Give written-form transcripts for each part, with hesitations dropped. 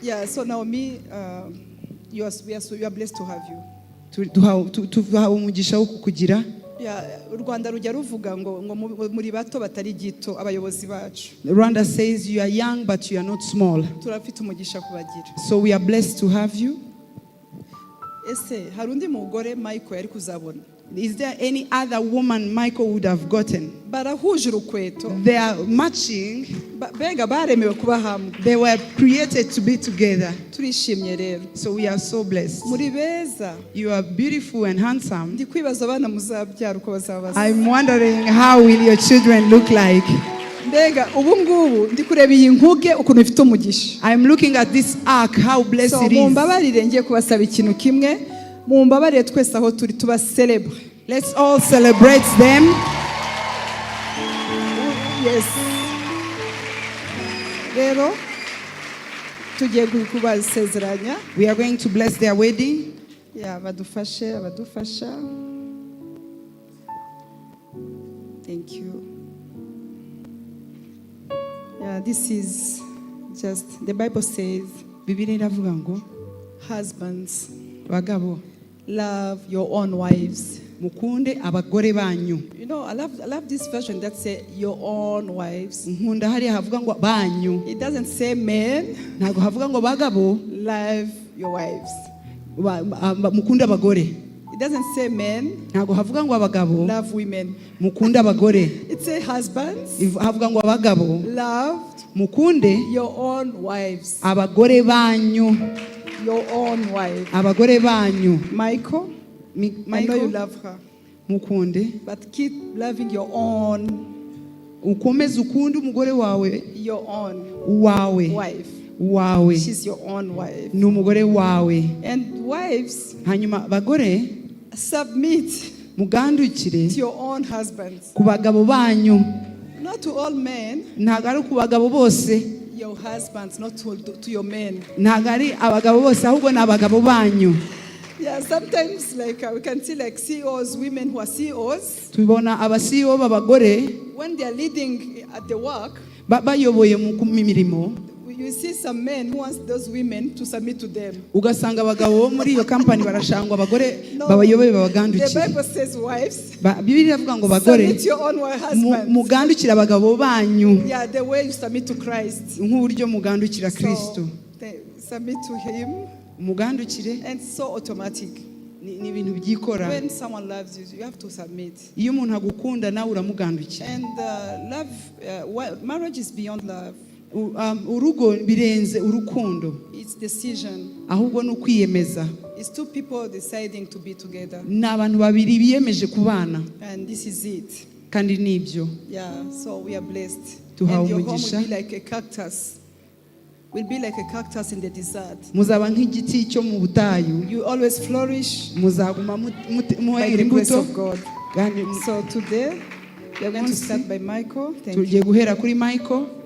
Yeah, so Naomi, you are blessed to have you. tuhawe umugisha wo kukugira. U Rwanda rujya ruvuga ngo muri bato batari gito abayobozi bacu. Rwanda says you are young but you are not small. Turafite umugisha kubagira. So we are blessed to have you. Ese hari undi mugore Michael yari kuzabona? Is there any other woman Michael would have gotten? Barahuje urukweto. They are matching. Bega baremewe kuba hamwe. They were created to be together. Turishimye rero. So we are so blessed. Muri beza. You are beautiful and handsome. Ndi kwibaza abana muzabyara uko bazabaza. I'm wondering how will your children look like? Mbega ubu ngubu ndi kureba iyi nkuge ukuntu ifite umugisha. I'm looking at this ark, how blessed it is. So mumbabarire ngiye kubasaba ikintu kimwe. Mumbabarire twese aho turi tuba celebrate. Let's all celebrate them. Yes. Rero tugiye kubasezeranya. We are going to bless their wedding. Yeah, abadufasha. Thank you. Yeah, this is just, the Bible says, Bibiliya iravuga ngo husbands, bagabo, love your own wives. Mukunde abagore banyu. You know, I love this version that says your own wives. Nkunda hariya havuga ngo banyu. It doesn't say men. Ntago havuga ngo bagabo. Love your wives. Mukunde abagore. It doesn't say men. Ntago havuga ngo abagabo. Love women. Mukunde abagore. It says husbands. Havuga ngo abagabo. Loved. Mukunde your own wives. Abagore banyu. Your own wife. Abagore banyu. Michael. I know you love her. Mukunde. But keep loving your own. Ukomeze ukunde umugore wawe. Your own. Wawe. Wife. Wawe. She's your own wife. Ni umugore wawe. And wives. Hanyuma bagore. Submit. Mugandukire. To your own husbands. Ku bagabo banyu. Not to all men. Ntago ari ku bagabo bose. Your husbands, not to your men. Ntago ari abagabo bose ahubwo ni abagabo banyu. Yeah, sometimes like we can see like CEOs, women who are CEOs. Tubona aba CEO b'abagore. When they are leading at the work. Bayoboye mu mirimo. You see some men who want those women to submit to them. Ugasanga abagabo muri iyo company barashangwa abagore babayoboye babagandukire. The Bible says wives. Bibiliya ivuga ngo bagore. Submit your own husbands. Mugandukire abagabo banyu. Yeah, the way you submit to Christ. Nk'uburyo mugandukira Kristo. Submit to him. Mugandukire. And so automatic. Ni ibintu byikora. When someone loves you, you have to submit. Iyo umuntu agukunda nawe uramugandukira. And love, marriage is beyond love. Urugo birenze urukundo. It's decision. Ahubwo no kwiyemeza. It's two people deciding to be together. Ni abantu babiri biyemeje kubana. And this is it. Kandi nibyo. Yeah, so we are blessed. Tuhawe and your home umugisha. will be like a cactus. Will be like a cactus in the desert. Muzaba nk'igiti cyo mu butayu. You always flourish. Muzaguma by the grace of God. So today we are going to start by Michael. Thank you. Tugiye guhera kuri Michael.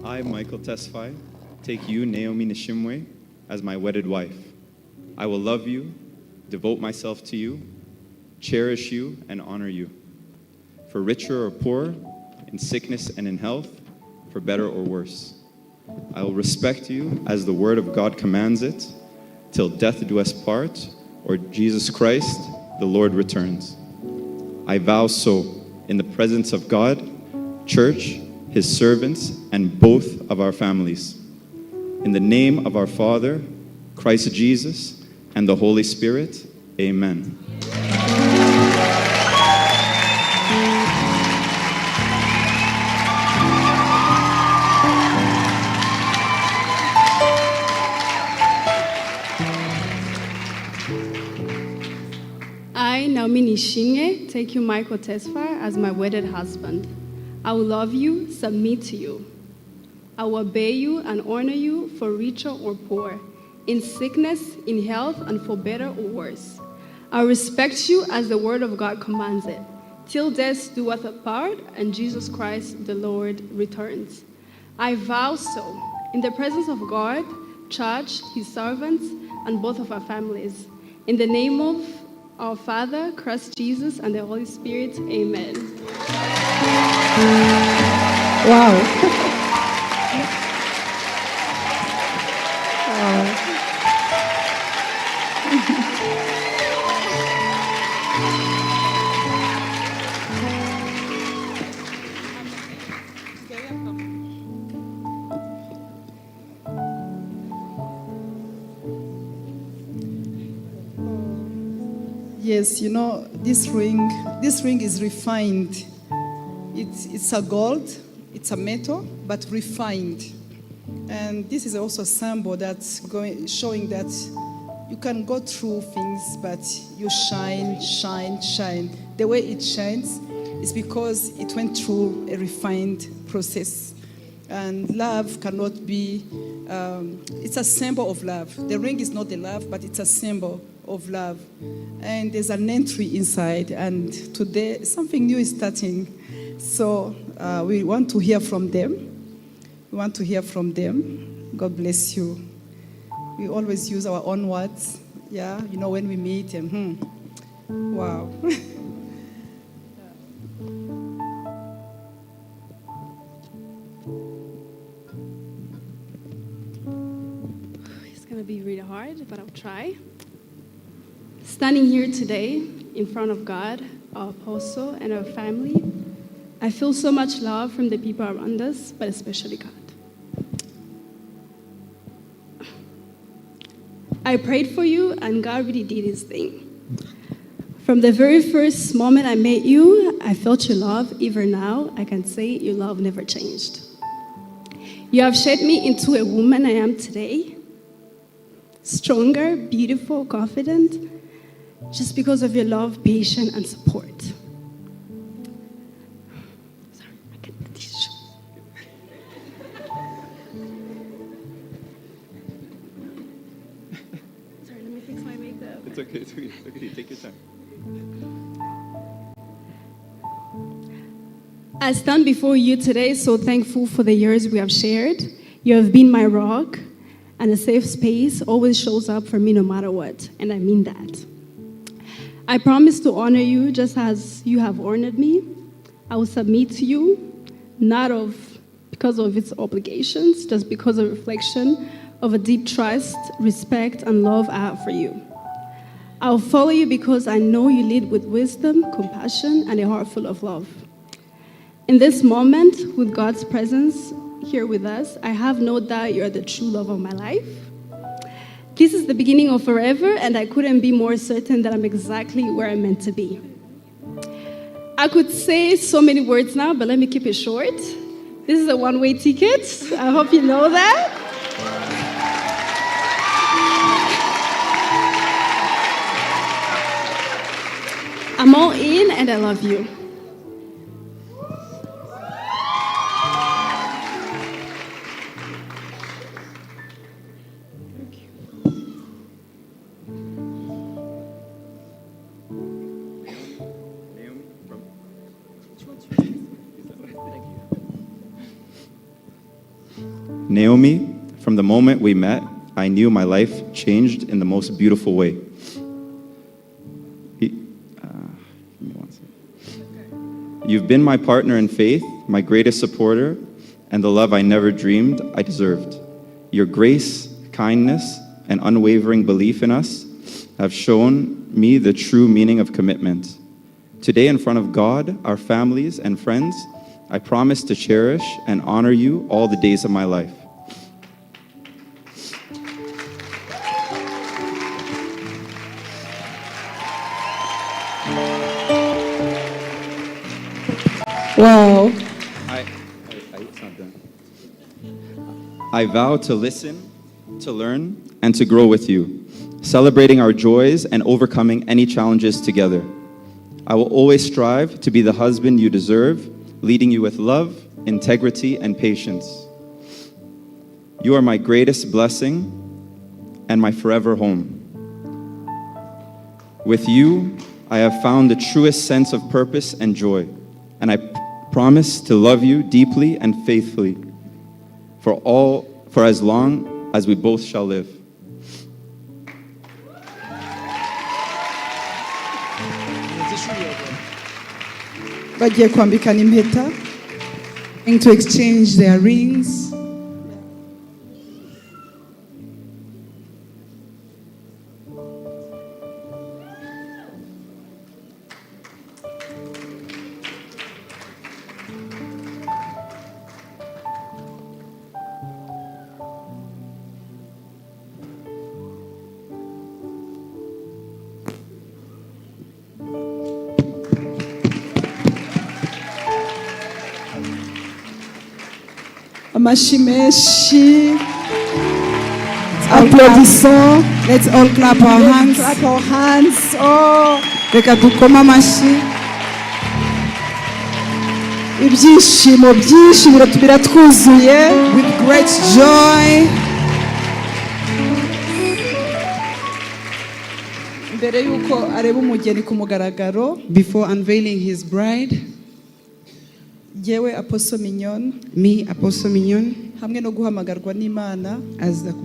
I, Michael Tesfaye, take you, Naomi Nishimwe, as my wedded wife. I will love you, devote myself to you, cherish you, and honor you. For richer or poorer, in sickness and in health, for better or worse. I will respect you as the word of God commands it, till death do us part, or Jesus Christ, the Lord, returns. I vow so in the presence of God, church, his servants, and both of our families. In the name of our Father, Christ Jesus, and the Holy Spirit, amen. I, Naomi Nishimwe, take you, Michael Tesfaye, as my wedded husband. I will love you, submit to you. I will obey you and honor you for richer or poor, in sickness, in health, and for better or worse. I respect you as the word of God commands it, till death do us apart, and Jesus Christ the Lord returns. I vow so, in the presence of God, church, his servants, and both of our families. In the name of our Father, Christ Jesus, and the Holy Spirit, amen. Wow. Yes, you know, this ring is refined. It's a gold, it's a metal, but refined. And this is also a symbol that's showing that you can go through things, but you shine, shine, shine. The way it shines is because it went through a refined process. And love cannot be, it's a symbol of love. The ring is not the love, but it's a symbol of love. And there's an entry inside, and today something new is starting. So we want to hear from them. We want to hear from them. God bless you. We always use our own words. Yeah, you know, when we meet and wow. It's going to be really hard, but I'll try. Standing here today in front of God, our apostle, and our family, I feel so much love from the people around us, but especially God. I prayed for you, and God really did his thing. From the very first moment I met you, I felt your love. Even now, I can say your love never changed. You have shaped me into a woman I am today. Stronger, beautiful, confident, just because of your love, patience, and support. Sorry, I get the tissue. Sorry, let me fix my makeup. It's okay, it's okay, it's okay. Take your time. I stand before you today so thankful for the years we have shared. You have been my rock, and a safe space always shows up for me no matter what, and I mean that. I promise to honor you just as you have honored me. I will submit to you, not because of its obligations, just because of reflection of a deep trust, respect, and love I have for you. I will follow you because I know you lead with wisdom, compassion, and a heart full of love. In this moment, with God's presence here with us, I have no doubt you are the true love of my life. This is the beginning of forever, and I couldn't be more certain that I'm exactly where I'm meant to be. I could say so many words now, but let me keep it short. This is a one-way ticket. I hope you know that. I'm all in, and I love you. Naomi, from the moment we met, I knew my life changed in the most beautiful way. You've been my partner in faith, my greatest supporter, and the love I never dreamed I deserved. Your grace, kindness, and unwavering belief in us have shown me the true meaning of commitment. Today, in front of God, our families, and friends, I promise to cherish and honor you all the days of my life. Wow. It's not done. I vow to listen, to learn, and to grow with you, celebrating our joys and overcoming any challenges together. I will always strive to be the husband you deserve, leading you with love, integrity, and patience. You are my greatest blessing and my forever home. With you, I have found the truest sense of purpose and joy, and I promise to love you deeply and faithfully for as long as we both shall live. bagiye kwambikana impeta. Going to exchange their rings. Amashyi menshi. Applaudissons. Let's all clap our hands. Clap our hands. Oh, Reka dukoma amashyi. ibyishimo byinshi biratwuzuye. With great joy. Mbere yuko areba umugeni ku mugaragaro, Before unveiling his bride, yewe Apostle Mignone, me, Apostle Mignone, hamwe no guhamagarwa n'Imana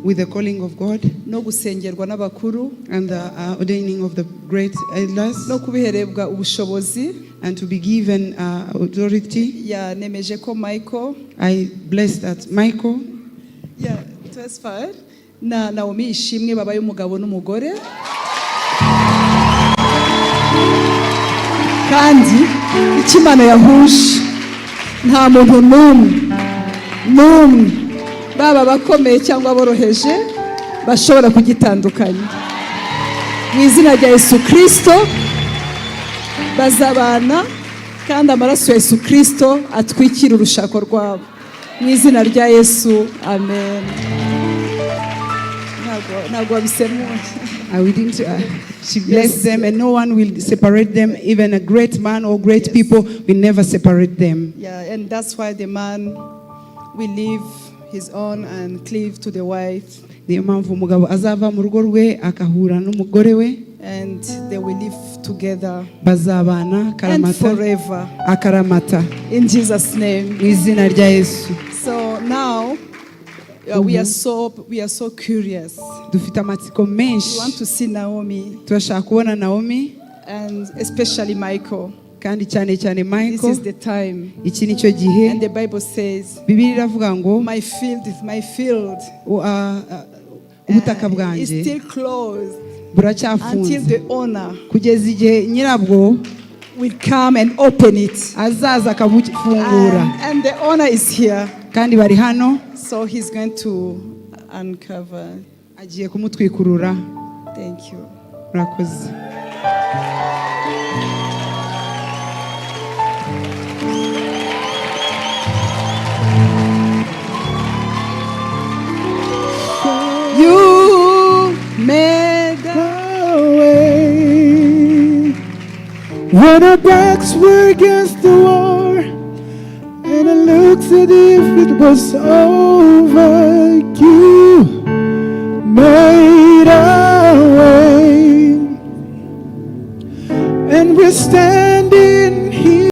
with the calling of God no gusengerwa n'abakuru and the ordaining of the great elders, no kubiherebwa ubushobozi, and to be given authority, yanemeje ko Michael I bless that Michael testified na Naomi Ishimwe babaye umugabo n'umugore, kandi icyo Imana yahuje nta muntu n'umwe baba abakomeye cyangwa aboroheje bashobora kugitandukanya. Mu izina rya Yesu Kristo bazabana, kandi amaraso ya Yesu Kristo atwikira urushako rwabo. Mu izina rya Yesu, amen. Ntabwo wabisemuye. She blessed them, and no one will separate them. Even a great man or great people will never separate them. Yeah, and that's why the man will leave his own and cleave to the wife, Niyo mpamvu umugabo azava mu rugo rwe akahura n'umugore we, and they will live together bazabana and akaramata forever. akaramata In Jesus' name. mu izina rya Yesu. So now we are so curious. Dufite amatsiko We menshi, want to see Naomi, turashaka kubona Naomi, and especially Michael. kandi cyane cyane This Michael. is the time. Iki nicyo gihe And the Bible says, Bibiliya iravuga ngo my field is my field. ubutaka It's bwanjye still closed until buracyafunze the owner kugeza igihe nyirabwo will come and open it. azaza akabufungura, And the owner is here. kandi bari hano, So he's going to uncover. agiye kumutwikurura. Thank you. Murakoze. You made a away when our backs were against the wall, and it looks as if it was over. You made a way, and we're standing